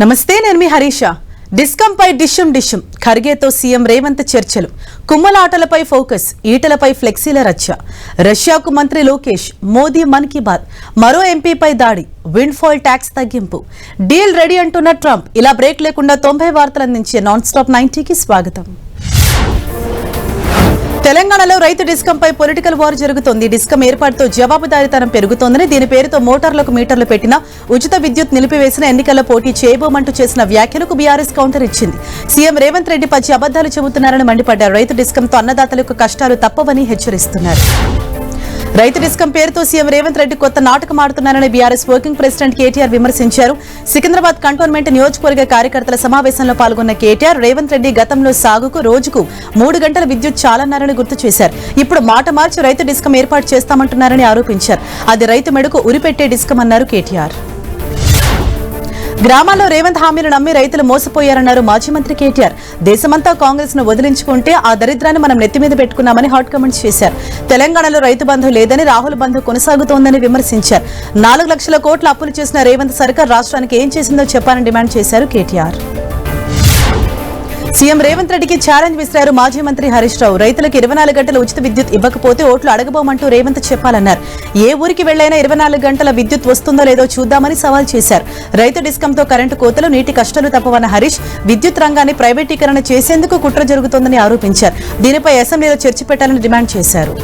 నమస్తే, నేను మీ హరీష. డిస్కమ్ పై డిషం ఖర్గేతో సీఎం రేవంత్ చర్చలు. కుమ్మలాటలపై ఫోకస్, ఈటలపై ఫ్లెక్సీల రచ్చ. రష్యాకు మంత్రి లోకేష్, మోదీ మన్ కీ బాత్. మరో ఎంపీపై దాడి, విండ్ ఫాల్ ట్యాక్స్ తగ్గింపు. డీల్ రెడీ అంటున్న ట్రంప్. ఇలా బ్రేక్ లేకుండా 90 వార్తలు అందించే నాన్ స్టాప్ 90కి స్వాగతం. తెలంగాణలో రైతు డిస్కంపై పొలిటికల్ వార్ జరుగుతోంది. డిస్కం ఏర్పాటుతో జవాబుదారీతనం పెరుగుతోందని, దీని పేరుతో మోటార్లకు మీటర్లు పెట్టిన, ఉచిత విద్యుత్ నిలిపివేసిన, ఎన్నికల్లో పోటీ చేయబోమంటూ చేసిన వ్యాఖ్యలకు బీఆర్ఎస్ కౌంటర్ ఇచ్చింది. సీఎం రేవంత్ రెడ్డి పచ్చి అబద్దాలు చెబుతున్నారని మండిపడ్డారు. రైతు డిస్కంతో అన్నదాతలకు కష్టాలు తప్పవని హెచ్చరిస్తున్నారు. రైతు డిస్కం పేరుతో సీఎం రేవంత్ రెడ్డి కొత్త నాటకం ఆడుతున్నారని బీఆర్ఎస్ వర్కింగ్ ప్రెసిడెంట్ కేటీఆర్ విమర్శించారు. సికింద్రాబాద్ కంటోన్మెంట్ నియోజకవర్గ కార్యకర్తల సమావేశంలో పాల్గొన్న కేటీఆర్, రేవంత్ రెడ్డి గతంలో సాగుకు రోజుకు 3 గంటల విద్యుత్ చాలన్నారని గుర్తు చేశారు. ఇప్పుడు మాట మార్చి రైతు డిస్కం ఏర్పాటు చేస్తామంటున్నారని ఆరోపించారు. అది రైతు మెడకు ఉరిపెట్టే డిస్కం అన్నారు కేటీఆర్. గ్రామాల్లో రేవంత్ హామీలు నమ్మి రైతులు మోసపోయారన్నారు మాజీ మంత్రి కేటీఆర్. దేశమంతా కాంగ్రెస్ ను వదిలించుకుంటే ఆ దరిద్రాన్ని మనం నెత్తిమీద పెట్టుకున్నామని హాట్ కామెంట్స్ చేశారు. తెలంగాణలో రైతు బంధు లేదని, రాహుల్ బంధు కొనసాగుతోందని విమర్శించారు. 4 లక్షల కోట్ల అప్పులు చేసిన రేవంత్ సర్కార్ రాష్ట్రానికి ఏం చేసిందో చెప్పాలని డిమాండ్ చేశారు కేటీఆర్. సీఎం రేవంత్ రెడ్డికి ఛాలెంజ్ విసిరారు మాజీ మంత్రి హరీష్ రావు. రైతులకు 24 గంటల ఉచిత విద్యుత్ ఇవ్వకపోతే ఓట్లు అడగబోమంటూ రేవంత్ చెప్పాలన్నారు. ఏ ఊరికి వెళ్లైనా 24 గంటల విద్యుత్ వస్తుందో లేదో చూద్దామని సవాల్ చేశారు. రైతు డిస్కంతో కరెంటు కోతలు, నీటి కష్టాలు తప్పవన్న హరీష్, విద్యుత్ రంగాన్ని ప్రైవేటీకరణ చేసేందుకు కుట్ర జరుగుతోందని ఆరోపించారు. దీనిపై అసెంబ్లీలో చర్చ పెట్టాలని డిమాండ్ చేశారు.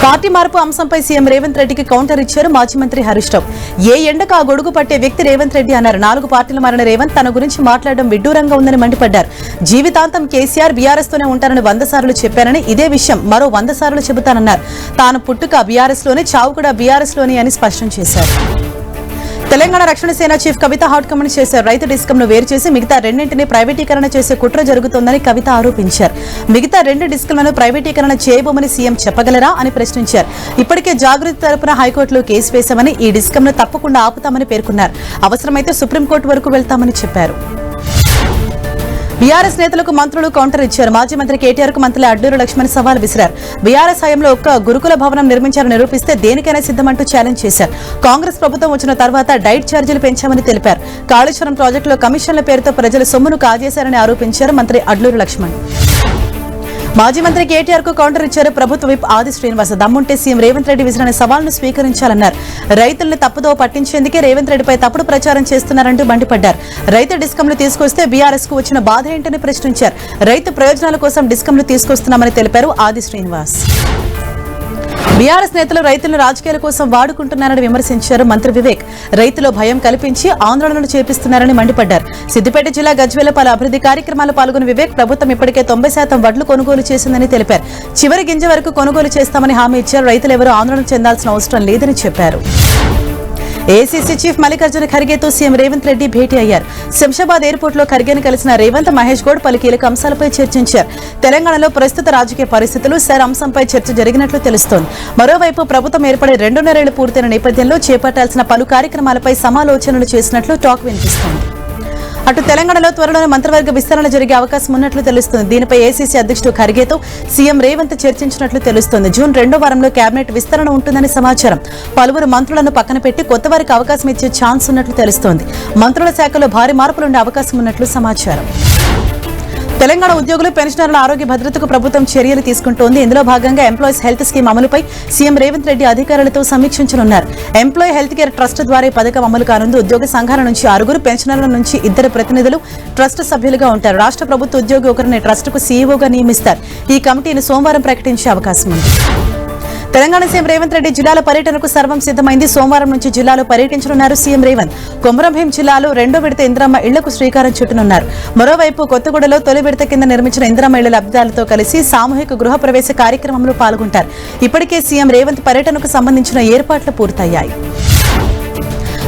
పార్టీ మార్పు అంశంపై సీఎం రేవంత్ రెడ్డికి కౌంటర్ ఇచ్చారు మాజీ మంత్రి హరీష్ రావు. ఏ ఎండకు ఆ గొడుగు పట్టే వ్యక్తి రేవంత్ రెడ్డి అన్నారు. 4 పార్టీలు మారిన రేవంత్ తన గురించి మాట్లాడడం విడ్డూరంగా ఉందని మండిపడ్డారు. జీవితాంతం కేసీఆర్ బీఆర్ఎస్ తోనే ఉంటారని 100 సార్లు చెప్పారని, ఇదే విషయం మరో 100 సార్లు చెబుతానన్నారు. తాను పుట్టుక బీఆర్ఎస్ లోనే, చావు కూడా బీఆర్ఎస్ లోనే అని స్పష్టం చేశారు. తెలంగాణ రక్షణ సేన చీఫ్ కవిత హాట్ కామెంట్ చేశారు. రైతు డిస్కమ్ ను వేరు చేసి మిగతా రెండింటిని ప్రైవేటీకరణ చేసే కుట్ర జరుగుతోందని కవిత ఆరోపించారు. మిగతా 2 డిస్కమ్లను ప్రైవేటీకరణ చేయబోమని సీఎం చెప్పగలరా అని ప్రశ్నించారు. ఇప్పటికే జాగృతి తరపున హైకోర్టులో కేసు వేశామని, ఈ డిస్కమ్ ను తప్పకుండా ఆపుతామని పేర్కొన్నారు. అవసరమైతే సుప్రీంకోర్టు వరకు వెళ్తామని చెప్పారు. బీఆర్ఎస్ నేతలకు మంత్రులు కౌంటర్ ఇచ్చారు. మాజీ మంత్రి కేటీఆర్ కు మంత్రులు అడ్లూరు లక్ష్మణ్ సవాల్ విసిరారు. బీఆర్ఎస్ హయాంలో ఒక్క గురుకుల భవనం నిర్మించారని నిరూపిస్తే దేనికైనా సిద్ధమంటూ ఛాలెంజ్ చేశారు. కాంగ్రెస్ ప్రభుత్వం వచ్చిన తర్వాత డైట్ ఛార్జీలు పెంచామని తెలిపారు. కాళేశ్వరం ప్రాజెక్టులో కమిషన్ల పేరుతో ప్రజల సొమ్మును కాజేశారని ఆరోపించారు మంత్రి అడ్లూరు లక్ష్మణ్. మాజీ మంత్రి కేటీఆర్ కు కౌంటర్ ఇచ్చారు ప్రభుత్వ విప్ ఆది శ్రీనివాస్. దమ్ముంటే సీఎం రేవంత్ రెడ్డి విసిరిన సవాల్ను స్వీకరించాలన్నారు. రైతుల్ని తప్పుదో పట్టించేందుకే రేవంత్ రెడ్డిపై తప్పుడు ప్రచారం చేస్తున్నారంటూ మండిపడ్డారు. రైతు డిస్కంలు తీసుకొస్తే బీఆర్ఎస్ కు వచ్చిన బాధ ఏంటని ప్రశ్నించారు. రైతు ప్రయోజనాల కోసం డిస్కంలు తీసుకొస్తున్నామని తెలిపారు ఆది శ్రీనివాస్. బీఆర్ఎస్ నేతలు రైతులను రాజకీయాల కోసం వాడుకుంటున్నారని విమర్శించారు మంత్రి వివేక్. రైతులో భయం కల్పించి ఆందోళనలు చేపిస్తున్నారని మండిపడ్డారు. సిద్దిపేట జిల్లా గజ్వేల్ పలు అభివృద్ధి కార్యక్రమాలు పాల్గొన్న వివేక్, ప్రభుత్వం ఇప్పటికే 90% వడ్లు కొనుగోలు చేసిందని తెలిపారు. చివరి గింజ వరకు కొనుగోలు చేస్తామని హామీ ఇచ్చారు. రైతులు ఎవరూ ఆందోళన చెందాల్సిన అవసరం లేదని చెప్పారు. ఏఐసీసీ చీఫ్ మల్లికార్జున ఖర్గేతో సీఎం రేవంత్ రెడ్డి భేటీ అయ్యారు. శంషాబాద్ ఎయిర్పోర్ట్ లో ఖర్గేను కలిసిన రేవంత్, మహేష్ గౌడ్ పలు కీలక అంశాలపై చర్చించారు. తెలంగాణలో ప్రస్తుత రాజకీయ పరిస్థితులు, అంశంపై చర్చ జరిగినట్లు తెలుస్తోంది. మరోవైపు ప్రభుత్వం ఏర్పడి 2.5 ఏళ్లు పూర్తయిన నేపథ్యంలో చేపట్టాల్సిన పలు కార్యక్రమాలపై సమాలోచనలు చేసినట్లు టాక్ వినిపిస్తోంది. అటు తెలంగాణలో త్వరలోనే మంత్రివర్గ విస్తరణ జరిగే అవకాశం ఉన్నట్లు తెలుస్తోంది. దీనిపై ఏఐసీసీ అధ్యక్షుడు ఖర్గేతో సీఎం రేవంత్ చర్చించినట్లు తెలుస్తోంది. జూన్ 2వ వారంలో కేబినెట్ విస్తరణ ఉంటుందని సమాచారం. పలువురు మంత్రులను పక్కన పెట్టి కొత్త వారికి అవకాశం ఇచ్చే ఛాన్స్ ఉన్నట్లు తెలుస్తోంది. మంత్రుల శాఖలో భారీ మార్పులు ఉండే అవకాశం ఉన్నట్లు సమాచారం. తెలంగాణ ఉద్యోగులు, పెన్షనర్ల ఆరోగ్య భద్రతకు ప్రభుత్వం చర్యలు తీసుకుంటోంది. ఇందులో భాగంగా ఎంప్లాయీస్ హెల్త్ స్కీమ్ అమలుపై సీఎం రేవంత్ రెడ్డి అధికారులతో సమీక్షించనున్నారు. ఎంప్లాయీ హెల్త్ కేర్ ట్రస్ట్ ద్వారా ఈ పథకం అమలు కానుంది. ఉద్యోగ సంఘాల నుంచి 6, పెన్షనర్ల నుంచి 2 ప్రతినిధులు ట్రస్ట్ సభ్యులుగా ఉంటారు. రాష్ట్ర ప్రభుత్వ ఉద్యోగి ఒకరిని ట్రస్టుకు సీఈఓగా నియమిస్తారు. ఈ కమిటీని సోమవారం ప్రకటించే అవకాశం ఉంది. తెలంగాణ సీఎం రేవంత్ రెడ్డి జిల్లాల పర్యటనకు సర్వం సిద్ధమైంది. సోమవారం నుంచి జిల్లాలో పర్యటించనున్నారు సీఎం రేవంత్. కొమరంభీం జిల్లాలో 2వ విడత ఇందిరమ్మ ఇళ్లకు శ్రీకారం చుట్టనున్నారు. మరోవైపు కొత్తగూడలో తొలి విడత కింద నిర్మించిన ఇందిరమ్మ ఇళ్ల లబ్ధిదారులతో కలిసి సామూహిక గృహ ప్రవేశ కార్యక్రమంలో పాల్గొంటారు. ఇప్పటికే సీఎం రేవంత్ పర్యటనకు సంబంధించిన ఏర్పాట్లు పూర్తయ్యాయి.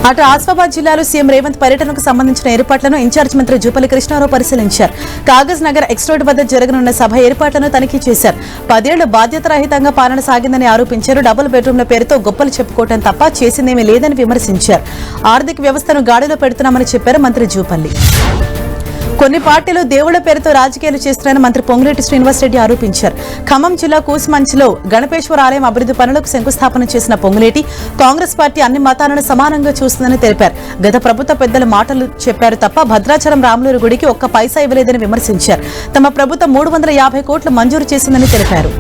అటు ఆసిఫాబాద్ జిల్లాలో సీఎం రేవంత్ పర్యటనకు సంబంధించిన ఏర్పాట్లను ఇన్ఛార్జ్ మంత్రి జూపల్లి కృష్ణారావు పరిశీలించారు. కాగజ్ నగర్ ఎక్స్రోడ్ వద్ద జరగనున్న సభ ఏర్పాట్లను తనిఖీ చేశారు. 10 ఏళ్లు బాధ్యతారహితంగా పాలన సాగిందని ఆరోపించారు. డబుల్ బెడ్రూమ్ల పేరుతో గొప్పలు చెప్పుకోవడం తప్ప చేసిందేమీ లేదని విమర్శించారు. ఆర్థిక వ్యవస్థను గాడిలో పెడుతున్నామని చెప్పారు మంత్రి జూపల్లి. కొన్ని పార్టీలు దేవుళ్ల పేరుతో రాజకీయాలు చేస్తున్నారని మంత్రి పొంగులేటి శ్రీనివాసరెడ్డి ఆరోపించారు. ఖమ్మం జిల్లా కూసుమంచిలో గణపేశ్వర ఆలయం అభివృద్ధి పనులకు శంకుస్థాపన చేసిన పొంగులేటి కాంగ్రెస్ పార్టీ అన్ని మతాలను సమానంగా చూస్తుందని తెలిపారు. గత ప్రభుత్వ పెద్దల మాటలు చెప్పారు తప్ప భద్రాచలం రాములూరు గుడికి ఒక్క పైసా ఇవ్వలేదని విమర్శించారు. తమ ప్రభుత్వం 350 కోట్లు మంజూరు చేసిందని తెలిపారు.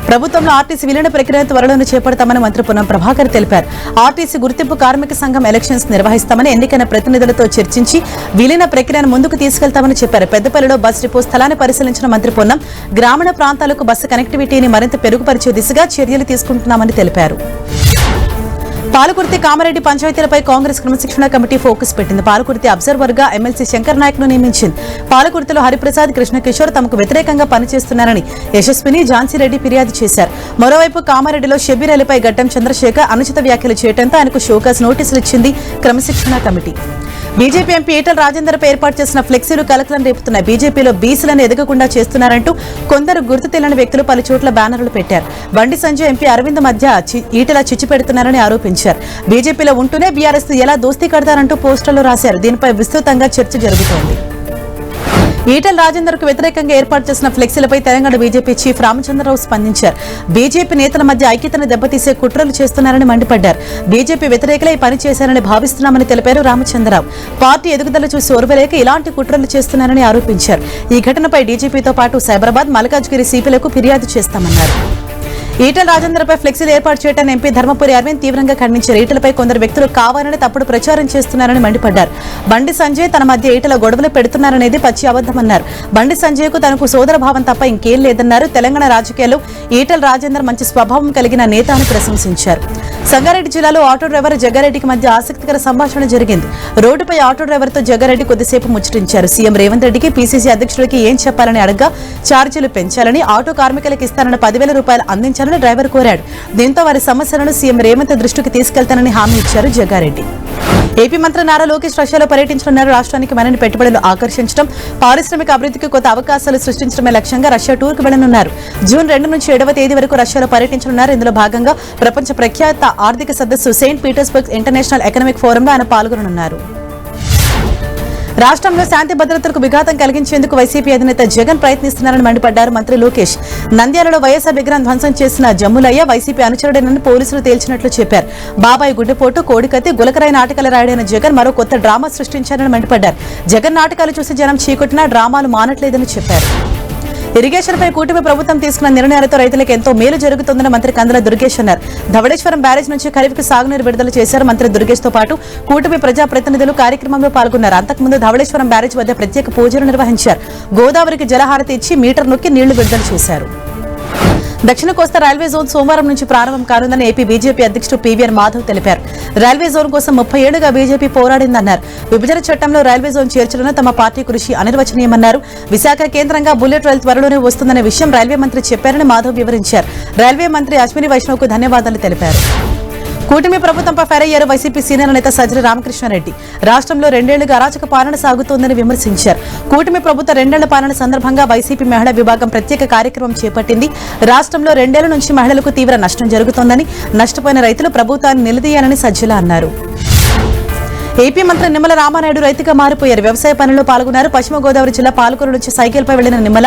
ప్రభుత్వంలో ఆర్టీసీ విలీన ప్రక్రియను త్వరలోనే చేపడతామని మంత్రి పొన్నం ప్రభాకర్ తెలిపారు. ఆర్టీసీ గుర్తింపు కార్మిక సంఘం ఎలక్షన్స్ నిర్వహిస్తామని ఎన్నికైన ప్రతినిధులతో చర్చించి విలీన ప్రక్రియను ముందుకు తీసుకెళ్తామని చెప్పారు. పెద్దపల్లిలో బస్ డిపో స్థలాన్ని పరిశీలించిన మంత్రి పొన్నం గ్రామీణ ప్రాంతాలకు బస్సు కనెక్టివిటీని మరింత పెరుగుపరిచే దిశగా చర్యలు తీసుకుంటున్నామని తెలిపారు. పాలకుర్తి కామారెడ్డి పంచాయతీలపై కాంగ్రెస్ క్రమశిక్షణ కమిటీ ఫోకస్ పెట్టింది. పాలకుర్తి అబ్జర్వర్ గా ఎమ్మెల్సీ శంకర్ నాయక్ ను నియమించింది. పాలకుర్తిలో హరిప్రసాద్, కృష్ణకిషోర్ తమకు వ్యతిరేకంగా పనిచేస్తున్నారని యశస్విని, ఝాన్సీరెడ్డి ఫిర్యాదు చేశారు. మరోవైపు కామారెడ్డిలో షబ్బీర్ అలీపై గడ్డం చంద్రశేఖర్ అనుచిత వ్యాఖ్యలు చేయడంతో ఆయనకు షోకాజ్ నోటీసులు ఇచ్చింది క్రమశిక్షణ కమిటీ. బీజేపీ ఎంపీ ఈటల రాజేందర్పై ఏర్పాటు చేసిన ఫ్లెక్సీలు కలకలం రేపుతున్నాయి. బీజేపీలో బీసీలను ఎదగకుండా చేస్తున్నారంటూ కొందరు గుర్తు తెలియని వ్యక్తులు పలు చోట్ల బ్యానర్లు పెట్టారు. బండి సంజయ్, ఎంపీ అరవింద్ మధ్య ఈటల చిచ్చు పెడుతున్నారని ఆరోపించారు. బీజేపీలో ఉంటూనే బీఆర్ఎస్ ఎలా దోస్తీ కడతారంటూ పోస్టర్లు రాశారు. దీనిపై విస్తృతంగా చర్చ జరుగుతోంది. ఈటల రాజేందర్ కు వ్యతిరేకంగా ఏర్పాటు చేసిన ఫ్లెక్సీలపై తెలంగాణ బీజేపీ చీఫ్ రామచంద్రరావు స్పందించారు. బీజేపీ నేతల మధ్య ఐక్యతను దెబ్బతీసే కుట్రలు చేస్తున్నారని మండిపడ్డారు. బీజేపీ వ్యతిరేకలే ఈ పని చేశారని భావిస్తున్నామని తెలిపారు రామచంద్రరావు. పార్టీ ఎదుగుదల చూసి ఓర్వలేక ఇలాంటి కుట్రలు చేస్తున్నారని ఆరోపించారు. ఈ ఘటనపై డీజీపీతో పాటు సైబరాబాద్, మల్కాజ్గిరి సిపిలకు ఫిర్యాదు చేస్తామన్నారు. ఈటల రాజేందర్పై ఫ్లెక్సీలు ఏర్పాటు చేయడాన్ని ఎంపీ ధర్మపురి అరవింద్ తీవ్రంగా ఖండించారు. ఈటలపై కొందరు వ్యక్తులు కావాలని తప్పుడు ప్రచారం చేస్తున్నారని మండిపడ్డారు. బండి సంజయ్ తన మధ్య ఈటల గొడవలు పెడుతున్నారనేది పచ్చి అబద్దమన్నారు. బండి సంజయ్ కు తనకు సోదర భావం తప్ప ఇంకేం లేదన్నారు. తెలంగాణ రాజకీయాల్లో ఈటల రాజేందర్ మంచి స్వభావం కలిగిన నేత అని ప్రశంసించారు. సంగారెడ్డి జిల్లాలో ఆటో డ్రైవర్ జగ్గారెడ్డికి మధ్య ఆసక్తికర సంభాషణ జరిగింది. రోడ్డుపై ఆటో డ్రైవర్ తో జగ్గారెడ్డి కొద్దిసేపు ముచ్చటించారు. సీఎం రేవంత్ రెడ్డికి, పీసీసీ అధ్యక్షుడికి ఏం చెప్పాలని అడగ్గా ఛార్జీలు పెంచాలని, ఆటో కార్మికులకు ఇస్తానన్న 10,000 రూపాయలు అందించాలని డ్రైవర్ కోరాడు. దీంతో వారి సమస్యలను సీఎం రేవంత్ దృష్టికి తీసుకెళ్తానని హామీ ఇచ్చారు జగ్గారెడ్డి. ఏపీ మంత్రి నారా లోకేష్ రష్యాలో పర్యటించనున్నారు. రాష్ట్రానికి మరిన్ని పెట్టుబడులు ఆకర్షించడం, పారిశ్రామిక అభివృద్ధికి కొత్త అవకాశాలు సృష్టించడమే లక్ష్యంగా రష్యా టూర్కు వెళ్లనున్నారు. జూన్ 2 నుంచి 7వ తేదీ వరకు రష్యాలో పర్యటించనున్నారు. ఇందులో భాగంగా ప్రపంచ ప్రఖ్యాత ఆర్థిక సదస్సు సెయింట్ పీటర్స్బర్గ్ ఇంటర్నేషనల్ ఎకనామిక్ ఫోరంలో ఆయన పాల్గొననున్నారు. రాష్ట్రంలో శాంతి భద్రతలకు విఘాతం కలిగించేందుకు వైసీపీ అధినేత జగన్ ప్రయత్నిస్తున్నారని మండిపడ్డారు మంత్రి లోకేష్. నంద్యాలలో వైఎస్ఆర్ విగ్రహం ధ్వంసం చేసిన జమ్ములయ్య వైసీపీ అనుచరుడేనని పోలీసులు తేల్చినట్లు చెప్పారు. బాబాయ్ గుడ్డపోటు, కోడికత్తి, గులకరాయి నాటకాలు రాయడైన జగన్ మరో కొత్త డ్రామా సృష్టించారని మండిపడ్డారు. జగన్ నాటకాలు చూసి జనం చీకొట్టినా డ్రామాలు మానట్లేదని చెప్పారు. ఇరిగేషన్ పై కూటమి ప్రభుత్వం తీసుకున్న నిర్ణయాలతో రైతులకు ఎంతో మేలు జరుగుతుందని మంత్రి కందుల దుర్గేష్ అన్నారు. ధవళేశ్వరం బ్యారేజ్ నుంచి ఖరీఫ్కు సాగునీరు విడుదల చేశారు. మంత్రి దుర్గేష్ తో పాటు కూటమి ప్రజాప్రతినిధులు కార్యక్రమంలో పాల్గొన్నారు. అంతకుముందు ధవళేశ్వరం బ్యారేజ్ వద్ద ప్రత్యేక పూజలు నిర్వహించారు. గోదావరికి జలహారతి ఇచ్చి మీటర్ నొక్కి నీళ్లు విడుదల చేశారు. దక్షిణ కోస్తా రైల్వే జోన్ సోమవారం నుంచి ప్రారంభం కానుందని ఏపీ బీజేపీ అధ్యక్షుడు పీవీఆర్ మాధవ్ తెలిపారు. రైల్వే జోన్ కోసం 30 ఏళ్లుగా బీజేపీ పోరాడిందన్నారు. విభజన చట్టంలో రైల్వే జోన్ చేర్చడంలో తమ పార్టీ కృషి అనిర్వచనీయమన్నారు. విశాఖ కేంద్రంగా బుల్లెట్ రైలు త్వరలోనే వస్తుందనే విషయం రైల్వే మంత్రి చెప్పారని మాధవ్ వివరించారు. రైల్వే మంత్రి అశ్విని వైష్ణవ్ కు ధన్యవాదాలు తెలిపారు. కూటమి ప్రభుత్వంపై ఫైర్ అయ్యారు వైసీపీ సీనియర్ నేత సజ్జల రామకృష్ణారెడ్డి. రాష్ట్రంలో 2 ఏళ్లుగా అరాచక పాలన సాగుతోందని విమర్శించారు. కూటమి ప్రభుత్వ 2 ఏళ్ల పాలన సందర్భంగా వైసీపీ మహిళా విభాగం ప్రత్యేక కార్యక్రమం చేపట్టింది. రాష్ట్రంలో 2 ఏళ్ల నుంచి మహిళలకు తీవ్ర నష్టం జరుగుతోందని, నష్టపోయిన రైతులు ప్రభుత్వాన్ని నిలదీయాలని సజ్జల అన్నారు. ఏపీ మంత్రి నిమ్మల రామానాయుడు రైతుగా మారిపోయారు. వ్యవసాయ పనుల్లో పాల్గొన్నారు. పశ్చిమ గోదావరి జిల్లా పాలకొల్లు నుంచి సైకిల్పై వెళ్లిన నిమ్మల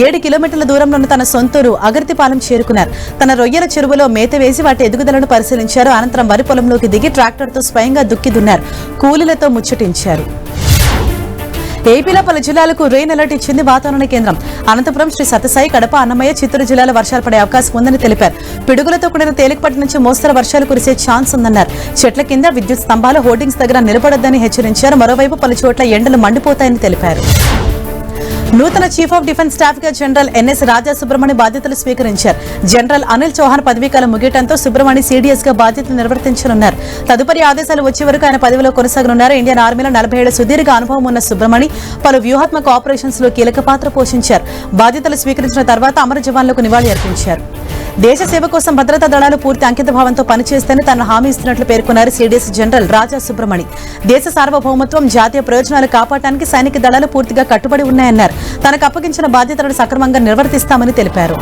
7 కిలోమీటర్ల దూరంలో ఉన్న తన సొంతూరు అగర్తిపాలెం చేరుకున్నారు. తన రొయ్యల చెరువులో మేత వేసి వాటి ఎదుగుదలను పరిశీలించారు. అనంతరం వరి పొలంలోకి దిగి ట్రాక్టర్తో స్వయంగా దుక్కి దున్నారు. కూలీలతో ముచ్చటించారు. ఏపీలో పలు జిల్లాలకు రెయిన్ అలర్ట్ ఇచ్చింది వాతావరణ కేంద్రం. అనంతపురం, శ్రీ సత్యసాయి, కడప, అన్నమయ్య, చిత్తూరు జిల్లాలో వర్షాలు పడే అవకాశం ఉందని తెలిపారు. పిడుగులతో కూడిన తేలికపాటి నుంచి మోస్తరు వర్షాలు కురిసే ఛాన్స్ ఉందన్నారు. చెట్ల కింద, విద్యుత్ స్తంభాలు, హోర్డింగ్స్ దగ్గర నిలబడొద్దని హెచ్చరించారు. మరోవైపు పలు చోట్ల ఎండలు మండిపోతాయని తెలిపారు. నూతన చీఫ్ ఆఫ్ డిఫెన్స్ స్టాఫ్ గా జనరల్ ఎన్ఎస్ రాజా సుబ్రమణి బాధ్యతలు స్వీకరించారు. జనరల్ అనిల్ చౌహాన్ పదవీకాలం ముగియడంతో సుబ్రమణి సీడీఎస్ గా బాధ్యతలు నిర్వర్తించనున్నారు. తదుపరి ఆదేశాలు వచ్చే వరకు ఆయన పదవిలో కొనసాగనున్నారు. ఇండియన్ ఆర్మీలో 40 ఏళ్ల సుదీర్ఘ అనుభవం ఉన్న సుబ్రమణి పలు వ్యూహాత్మక ఆపరేషన్స్ లో కీలక పాత్ర పోషించారు. బాధ్యతలు స్వీకరించిన తర్వాత అమర జవాన్లకు నివాళి అర్పించారు. దేశ సేవ కోసం భద్రతా దళాలు పూర్తి అంకిత భావంతో పనిచేస్తేనే తన హామీ ఇస్తున్నట్లు పేర్కొన్నారు సీడీఎస్ జనరల్ రాజా సుబ్రమణి. దేశ సార్వభౌమత్వం, జాతీయ ప్రయోజనాలు కాపాడటానికి సైనిక దళాలు పూర్తిగా కట్టుబడి ఉన్నాయన్నారు. తనకు అప్పగించిన బాధ్యతలను సక్రమంగా నిర్వర్తిస్తామని తెలిపారు.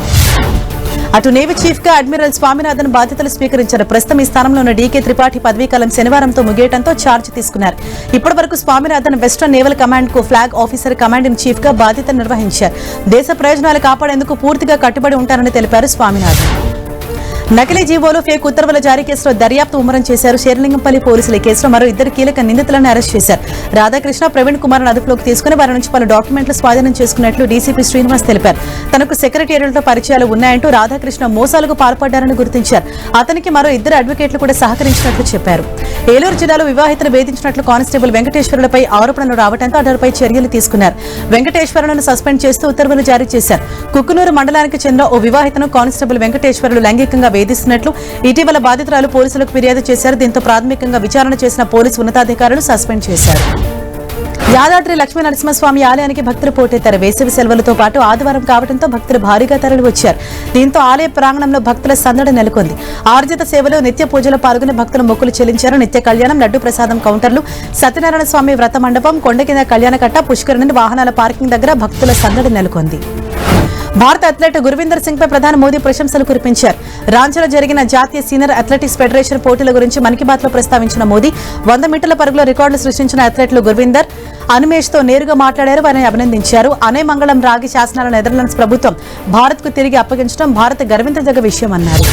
అటు నేవీ చీఫ్ గా అడ్మిరల్ స్వామినాథన్ బాధ్యతలు స్వీకరించారు. ప్రస్తుతం ఈ స్థానంలో ఉన్న డీకే త్రిపాఠి పదవీకాలం శనివారంతో ముగియడంతో ఛార్జ్ తీసుకున్నారు. ఇప్పటి వరకు స్వామినాథన్ వెస్టర్న్ నేవల్ కమాండ్ కు flag officer command in chief గా బాధ్యతలు నిర్వహించారు. దేశ ప్రయోజనాలు కాపాడేందుకు పూర్తిగా కట్టుబడి ఉంటారని తెలిపారు స్వామినాథన్. నకిలీ జీవోలు ఫేక్ ఉత్తర్వుల జారీ కేసులో దర్యాప్తు ముమ్మరం చేశారు. శేర్లింగంపల్లి పోలీసులు ఈ కేసులో మరో 2 కీలక నిందితులను అరెస్ట్ చేశారు. రాధాకృష్ణ, ప్రవీణ్ కుమార్ అదుపులోకి తీసుకుని వారి నుంచి పలు డాక్యుమెంట్లు స్వాధీనం చేసుకున్నట్లు డీసీపీ శ్రీనివాస్ తెలిపారు. తనకు సెక్రటేరియట్తో పరిచయాలు ఉన్నాయంటూ రాధాకృష్ణ మోసాలకు పాల్పడ్డారని గుర్తించారు. అతనికి మరో 2 అడ్వకేట్లు కూడా సహకరించినట్లు చెప్పారు. ఏలూరు జిల్లాలో వివాహితను వేధించినట్లు కానిస్టేబుల్ వెంకటేశ్వరులపై ఆరోపణలు రావడంతో అతడిపై చర్యలు తీసుకున్నారు. వెంకటేశ్వరులను సస్పెండ్ చేస్తూ ఉత్తర్వులు జారీ చేశారు. కుక్కునూరు మండలానికి చెందిన ఓ వివాహితను కానిస్టేబుల్ వెంకటేశ్వరులు లైంగికంగా వేధిస్తున్నట్లు ఇటీవల బాధితురాలు పోలీసులకు ఫిర్యాదు చేశారు. దీంతో ప్రాథమికంగా విచారణ చేసిన పోలీసు ఉన్నతాధికారులు సస్పెండ్ చేశారు. యాదాద్రి లక్ష్మీ నరసింహస్వామి ఆలయానికి భక్తులు పోటెత్తారు. వేసవి సెలవులతో పాటు ఆదివారం కావడంతో భక్తులు భారీగా తరలి వచ్చారు. దీంతో ఆలయ ప్రాంగణంలో భక్తుల సందడి నెలకొంది. ఆర్జిత సేవలు, నిత్య పూజలో పాల్గొని భక్తులు మొక్కులు చెల్లించారు. నిత్య కళ్యాణం, లడ్డు ప్రసాదం కౌంటర్లు, సత్యనారాయణ స్వామి వ్రత మండపం, కొండ కింద కళ్యాణకట్ట, పుష్కరిణి, వాహనాల పార్కింగ్ దగ్గర భక్తుల సందడి నెలకొంది. భారత అథ్లెట్ గుర్విందర్ సింగ్ పై ప్రధాని మోదీ ప్రశంసలు కురిపించారు. రాంచీలో జరిగిన జాతీయ సీనియర్ అథ్లెటిక్స్ ఫెడరేషన్ పోటీల గురించి మన్ కీ బాత్ లో ప్రస్తావించిన మోదీ 100 మీటర్ల పరుగులో రికార్డులు సృష్టించిన అథ్లెట్లు గుర్విందర్, అనిమేష్ తో నేరుగా మాట్లాడారు. వారిని అభినందించారు. అనే మంగళం రాగి శాసనాల నెదర్లాండ్స్ ప్రభుత్వం భారత్ కు తిరిగి అప్పగించడం భారత్ గర్వించదగ్గ విషయం అన్నారు.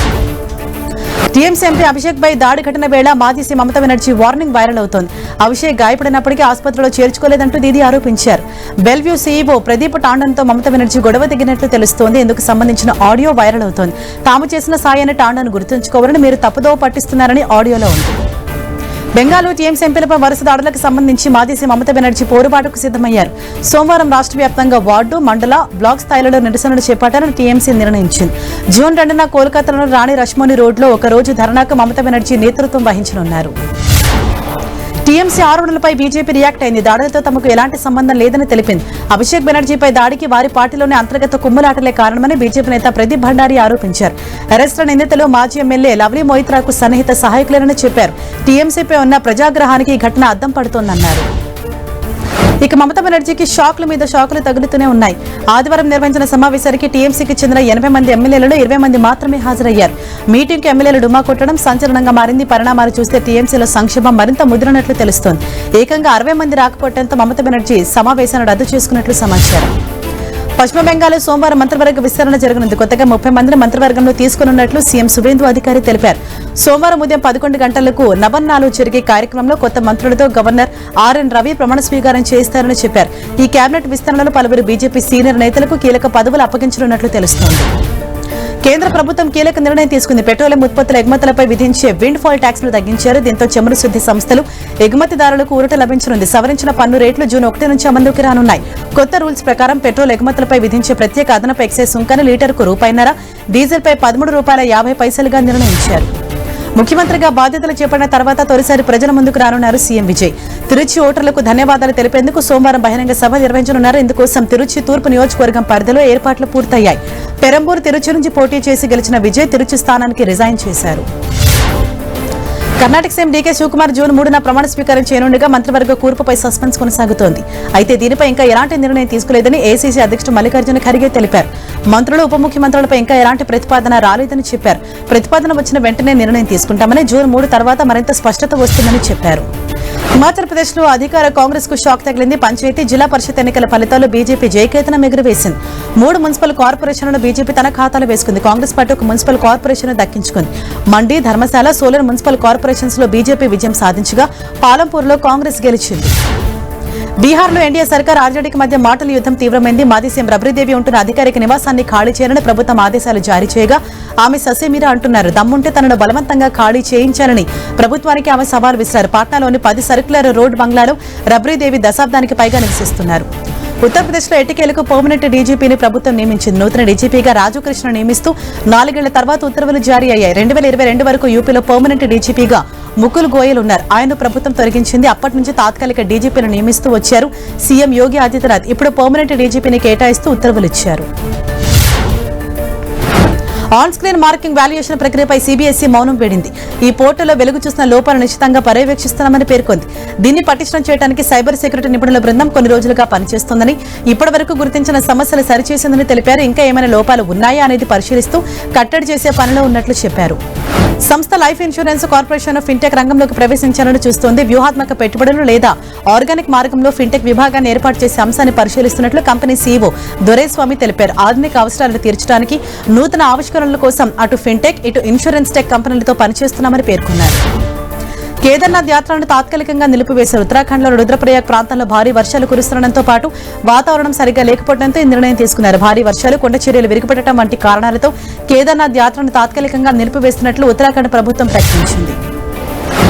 టీఎంసీ ఎంపీ అభిషేక్ పై దాడి ఘటన వేళ మాజీ CM Mamata Banerjee warning viral అవుతోంది. అభిషేక్ గాయపడినప్పటికీ ఆసుపత్రిలో చేర్చుకోలేదంటూ దీది ఆరోపించారు. బెల్వ్యూ సీఈఓ ప్రదీప్ టాండన్ తో మమతా బెనర్జీ గొడవ దిగినట్లు తెలుస్తోంది. ఇందుకు సంబంధించిన ఆడియో వైరల్ అవుతోంది. తాము చేసిన సాయాన్ని టాండన్ గుర్తుంచుకోవాలని, మీరు తప్పుదోవ పట్టిస్తున్నారని ఆడియోలో ఉంది. బెంగాలు టీఎంసీ ఎంపీలపై వరుస దాడులకు సంబంధించి మాజీ సీఎం మమతా బెనర్జీ పోరుబాటుకు సిద్దమయ్యారు. సోమవారం రాష్ట్ర వ్యాప్తంగా వార్డు, మండల, బ్లాక్ స్థాయిలలో నిరసనలు చేపట్టాలని టీఎంసీ నిర్ణయించింది. జూన్ 2న కోల్కతాలోని రాణి రష్మోని రోడ్లో ఒక రోజు ధర్నాకు మమతా బెనర్జీ నేతృత్వం వహించనున్నారు. టీఎంసీ ఆరోపణలపై బీజేపీ రియాక్ట్ అయింది. దాడులతో తమకు ఎలాంటి సంబంధం లేదని తెలిపింది. అభిషేక్ బెనర్జీపై దాడికి వారి పార్టీలోని అంతర్గత కుమ్ములాటలే కారణమని బీజేపీ నేత ప్రదీప్ భండారీ ఆరోపించారు. అరెస్టుల నిందితులు మాజీ ఎమ్మెల్యే లవ్లీ మొయిత్రాకు సన్నిహిత సహాయకులేనని చెప్పారు. టీఎంసీపై ఉన్న ప్రజాగ్రహానికి ఈ ఘటన అద్దం పడుతోందన్నారు. ఇక మమతా బెనర్జీకి షాక్ల మీద షాకులు తగులుతూనే ఉన్నాయి. ఆదివారం నిర్వహించిన సమావేశానికి టీఎంసీకి చెందిన 80 మంది ఎమ్మెల్యేలలో 20 మంది మాత్రమే హాజరయ్యారు. మీటింగ్ కు ఎమ్మెల్యేలు డుమా కొట్టడం సంచలనంగా మారింది. పరిణామాలు చూస్తే టీఎంసీలో సంక్షేమం మరింత ముదిరినట్లు తెలుస్తోంది. ఏకంగా 60 మంది రాకపోవడంతో మమతా బెనర్జీ సమావేశాన్ని రద్దు చేసుకున్నట్లు సమాచారం. పశ్చిమ బెంగాల్లో సోమవారం మంత్రివర్గ విస్తరణ జరగనుంది. కొత్తగా 30 మందిని మంత్రివర్గంలో తీసుకునున్నట్లు సీఎం సువేందు అధికారి తెలిపారు. సోమవారం ఉదయం 11 గంటలకు నవన్నాలో జరిగే కార్యక్రమంలో కొత్త మంత్రులతో గవర్నర్ ఆర్ఎన్ రవి ప్రమాణ స్వీకారం చేస్తారని చెప్పారు. ఈ కేబినెట్ విస్తరణలో పలువురు బీజేపీ సీనియర్ నేతలకు కీలక పదవులు అప్పగించనున్నట్లు తెలుస్తోంది. కేంద్ర ప్రభుత్వం కీలక నిర్ణయం తీసుకుంది. పెట్రోలియం ఉత్పత్తుల ఎగుమతులపై విధించే విండ్ ఫాల్ ట్యాక్స్ ను తగ్గించారు. దీంతో చమురు శుద్ధి సంస్థలు, ఎగుమతిదారులకు ఊరట లభించనుంది. సవరించిన పన్ను రేట్లు జూన్ 1 నుంచి అమలులోకి రానున్నాయి. కొత్త రూల్స్ ప్రకారం పెట్రోల్ ఎగుమతులపై విధించే ప్రత్యేక అదనపు ఎక్సైజ్ సుంకాన్ని లీటర్కు ₹1.5, డీజిల్పై ₹13.50గా నిర్ణయించారు. ముఖ్యమంత్రిగా బాధ్యతలు చేపట్టిన తర్వాత తొలిసారి ప్రజల ముందుకు రానున్నారు సీఎం విజయ్. తిరుచి ఓటర్లకు ధన్యవాదాలు తెలిపేందుకు సోమవారం బహిరంగ సభ నిర్వహించనున్నారు. ఇందుకోసం తిరుచి తూర్పు నియోజకవర్గం పరిధిలో ఏర్పాట్లు పూర్తయ్యాయి. పెరంబూరు, తిరుచి నుంచి పోటీ చేసి గెలిచిన విజయ్ తిరుచి స్థానానికి రిజైన్ చేశారు. Karnataka CM DK Shivakumar June 3న ప్రమాణ స్వీకారం చేయనుండగా మంత్రివర్గ కూర్పుపై సస్పెన్స్ కొనసాగుతోంది. అయితే దీనిపై ఇంకా ఎలాంటి నిర్ణయం తీసుకోలేదని ఏఐసీసీ అధ్యక్షుడు మల్లికార్జున ఖర్గే తెలిపారు. మంత్రులు, ఉప ముఖ్యమంత్రులపై ఇంకా ఎలాంటి ప్రతిపాదన రాలేదని చెప్పారు. ప్రతిపాదన వచ్చిన వెంటనే నిర్ణయం తీసుకుంటామని, జూన్ 3 తర్వాత మరింత స్పష్టత వస్తుందని చెప్పారు. హిమాచల్ ప్రదేశ్ లో అధికార కాంగ్రెస్ కు షాక్ తగిలింది. పంచాయతీ, జిల్లా పరిషత్ ఎన్నికల ఫలితాల్లో బీజేపీ జయకేతనం ఎగురవేసింది. 3 మున్సిపల్ కార్పొరేషన్లను బీజేపీ తన ఖాతాలో వేసుకుంది. కాంగ్రెస్ పార్టీ ఒక మున్సిపల్ కార్పొరేషన్ దక్కించుకుంది. మండి, ధర్మశాల, సోలన్ మున్సిపల్ కార్పొరేషన్స్ లో బీజేపీ విజయం సాధించగా పాలంపూర్లో కాంగ్రెస్ గెలిచింది. బీహార్లో ఎన్డీఏ సర్కార్, ఆర్జేడీకి మధ్య మాటల యుద్ధం తీవ్రమైంది. మాజీ సీఎం రబ్రీదేవి ఉంటున్న అధికారిక నివాసాన్ని ఖాళీ చేయాలని ప్రభుత్వం ఆదేశాలు జారీ చేయగా ఆమె ససేమిరా అంటున్నారు. దమ్ముంటే తనను బలవంతంగా ఖాళీ చేయించాలని ప్రభుత్వానికి ఆమె సవాల్ విసిరారు. పాట్నాలోని 10 సర్క్యులర్ రోడ్ బంగ్లాలో రబ్రీదేవి దశాబ్దానికి పైగా నివసిస్తున్నారు. ఉత్తరప్రదేశ్లో ఎట్టికేలకు పర్మనెంట్ డీజీపీని ప్రభుత్వం నియమించింది. నూతన డీజీపీగా రాజు కృష్ణ నియమిస్తూ 4 ఏళ్ల తర్వాత ఉత్తర్వులు జారీ అయ్యాయి. 2022 వరకు యూపీలో పర్మనెంట్ డీజీపీగా ముకుల్ గోయల్ ఉన్నారు. ఆయనను ప్రభుత్వం తొలగించింది. అప్పటి నుంచి తాత్కాలిక డీజీపీని నియమిస్తూ వచ్చారు సీఎం యోగి ఆదిత్యనాథ్. ఇప్పుడు పర్మనెంట్ డీజీపీని కేటాయిస్తూ ఉత్తర్వులు ఇచ్చారు. ఆన్ స్క్రీన్ మార్కింగ్ వాల్యుయేషన్ ప్రక్రియపై సిబిఎస్ఈ మౌనం వేడింది. ఈ పోర్టల్లో వెలుగు చూసిన లోపాలను నిశ్చితంగా పర్యవేక్షిస్తున్నామని పేర్కొంది. దీన్ని పటిష్టం చేయడానికి సైబర్ సెక్యూరిటీ నిపుణుల బృందం కొన్ని రోజులుగా పనిచేస్తోందని, ఇప్పటి వరకు గుర్తించిన సమస్యలు సరిచేసిందని తెలిపారు. ఇంకా ఏమైనా లోపాలు ఉన్నాయా అనేది పరిశీలిస్తూ కట్టడి చేసే పనిలో ఉన్నట్లు చెప్పారు. సంస్థ లైఫ్ ఇన్సూరెన్స్ కార్పొరేషన్ ఫిన్టెక్ రంగంలోకి ప్రవేశించాలని చూస్తోంది. వ్యూహాత్మక పెట్టుబడులు లేదా ఆర్గానిక్ మార్గంలో ఫిన్టెక్ విభాగాన్ని ఏర్పాటు చేసే అంశాన్ని పరిశీలిస్తున్నట్లు కంపెనీ సీఈఓ దొరైస్వామి తెలిపారు. ఆధునిక అవసరాలను తీర్చడానికి నూతన ఆవిష్కరణల కోసం అటు ఫిన్టెక్ ఇటు ఇన్సూరెన్స్ టెక్ కంపెనీలతో పనిచేస్తున్నామని పేర్కొన్నారు. కేదార్నాథ్ యాత్రను తాత్కాలికంగా నిలిపివేశారు. ఉత్తరాఖండ్లో రుద్రప్రయాగ్ ప్రాంతంలో భారీ వర్షాలు కురుస్తుండటంతో పాటు వాతావరణం సరిగ్గా లేకపోవడంతో ఈ నిర్ణయం తీసుకున్నారు. భారీ వర్షాలు, కొండ చర్యలు విరిగిపడటం వంటి కారణాలతో కేదార్నాథ్ యాత్రను తాత్కాలికంగా నిలిపివేస్తున్నట్లు ఉత్తరాఖండ్ ప్రభుత్వం ప్రకటించింది.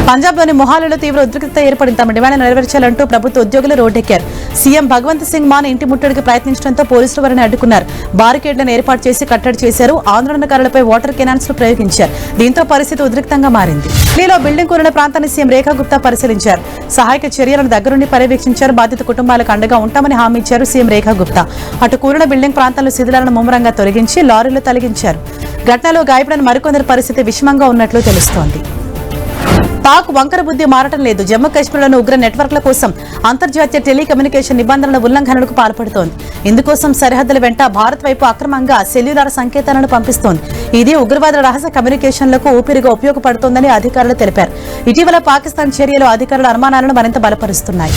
పంజాబ్లోని మొహాలీలో తీవ్ర ఉద్రిక్తత ఏర్పడింది. తమ డిమాండ్ నెరవేర్చాలంటూ ప్రభుత్వ ఉద్యోగులు రోడ్డెక్కారు. సీఎం భగవంత్ సింగ్ మాన్ ఇంటి ముట్టడికి ప్రయత్నించడంతో పోలీసులు వారిని అడ్డుకున్నారు. బారికేడ్లను ఏర్పాటు చేసి కట్టడి చేశారు. ఆందోళనకారులపై వాటర్ కెనాన్స్ లు ప్రయోగించారు. దీంతో పరిస్థితి ఉద్రిక్తంగా మారింది. ఢిల్లీలో బిల్డింగ్ కూలిన ప్రాంతాన్ని సీఎం రేఖా గుప్తా పరిశీలించారు. సహాయక చర్యలను దగ్గరుండి పర్యవేక్షించారు. బాధిత కుటుంబాలకు అండగా ఉంటామని హామీ ఇచ్చారు సీఎం రేఖా గుప్తా. అటు కూలిన బిల్డింగ్ ప్రాంతంలో శిథిలాలను ముమ్మరంగా తొలగించి లారీలు తొలగించారు. ఘటనలో గాయపడిన మరికొందరి పరిస్థితి విషమంగా ఉన్నట్లు తెలుస్తోంది. పాక్ వంకర బుద్ధి మారటం లేదు. జమ్మూ కాశ్మీర్లోని ఉగ్ర నెట్వర్క్ల కోసం అంతర్జాతీయ టెలికమ్యూనికేషన్ నిబంధనల ఉల్లంఘనలకు పాల్పడుతోంది. ఇందుకోసం సరిహద్దుల వెంట భారత్ వైపు అక్రమంగా సెల్యులార్ సంకేతాలను పంపిస్తోంది. ఇది ఉగ్రవాద రహస్య కమ్యూనికేషన్లకు ఊపిరిగా ఉపయోగపడుతోందని అధికారులు తెలిపారు. ఇటీవల పాకిస్తాన్ చర్యలు అధికారుల అనుమానాలను మరింత బలపరుస్తున్నాయి.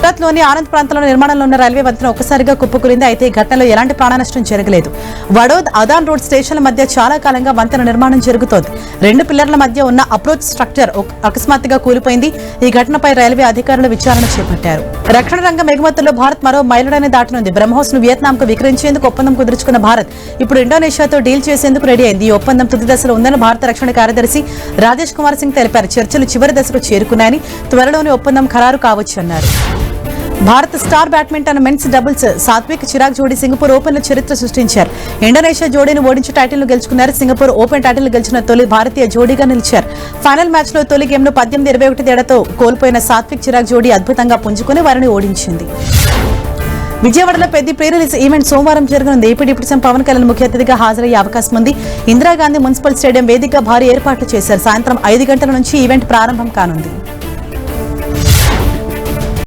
గుజరాత్లోని ఆనంద్ ప్రాంతంలో నిర్మాణంలో ఉన్న రైల్వే వంతెన ఒక్కసారిగా కుప్పకూలింది. అయితే ఈ ఘటనలో ఎలాంటి ప్రాణనష్టం జరగలేదు. వడోద్, అదాన్ రోడ్ స్టేషన్ల మధ్య చాలా కాలంగా వంతెన నిర్మాణం జరుగుతోంది. 2 పిల్లర్ల మధ్య ఉన్న అప్రోచ్ స్ట్రక్చర్ అకస్మాత్తుగా కూలిపోయింది. ఈ ఘటనపై రైల్వే అధికారులు విచారణ చేపట్టారు. రక్షణ రంగం ఎగుమతుల్లో భారత్ మరో మైలురాయిని దాటనుంది. బ్రహ్మోస్ ను వియత్నాంకు విక్రయించేందుకు ఒప్పందం కుదుర్చుకున్న భారత్ ఇప్పుడు ఇండోనేషియాతో డీల్ చేసేందుకు రెడీ అయింది. ఈ ఒప్పందం తుది దశలో ఉందని భారత రక్షణ కార్యదర్శి రాజేష్ కుమార్ సింగ్ తెలిపారు. చర్చలు చివరి దశకు చేరుకున్నాయని, త్వరలోనే ఒప్పందం ఖరారు కావచ్చన్నారు. భారత star badminton men's doubles Satwik Chirag జోడీ సింగపూర్ ఓపెన్ లో చరిత్ర సృష్టించారు. ఇండోనేషియా జోడీని ఓడించి టైటిల్ గెలుచుకున్నారు. సింగపూర్ ఓపెన్ టైటిల్ గెలిచిన తొలి భారతీయ జోడీగా నిలిచారు. ఫైనల్ మ్యాచ్ లో తొలి గేమ్ ను 18-21 తేడాతో కోల్పోయిన సాత్విక్ చిరాగ్ జోడీ అద్భుతంగా పుంజుకుని వారిని ఓడించింది. విజయవాడలో పెద్ద ప్రీ రిలీజ్ ఈవెంట్ సోమవారం జరగనుంది. AP deputy CM Pawan Kalyan ముఖ్య అతిథిగా హాజరయ్యే అవకాశం ఉంది. ఇందిరాగాంధీ మున్సిపల్ స్టేడియం వేదికగా భారీ ఏర్పాట్లు చేశారు. సాయంత్రం 5 గంటల నుంచి ఈవెంట్ ప్రారంభం కానుంది.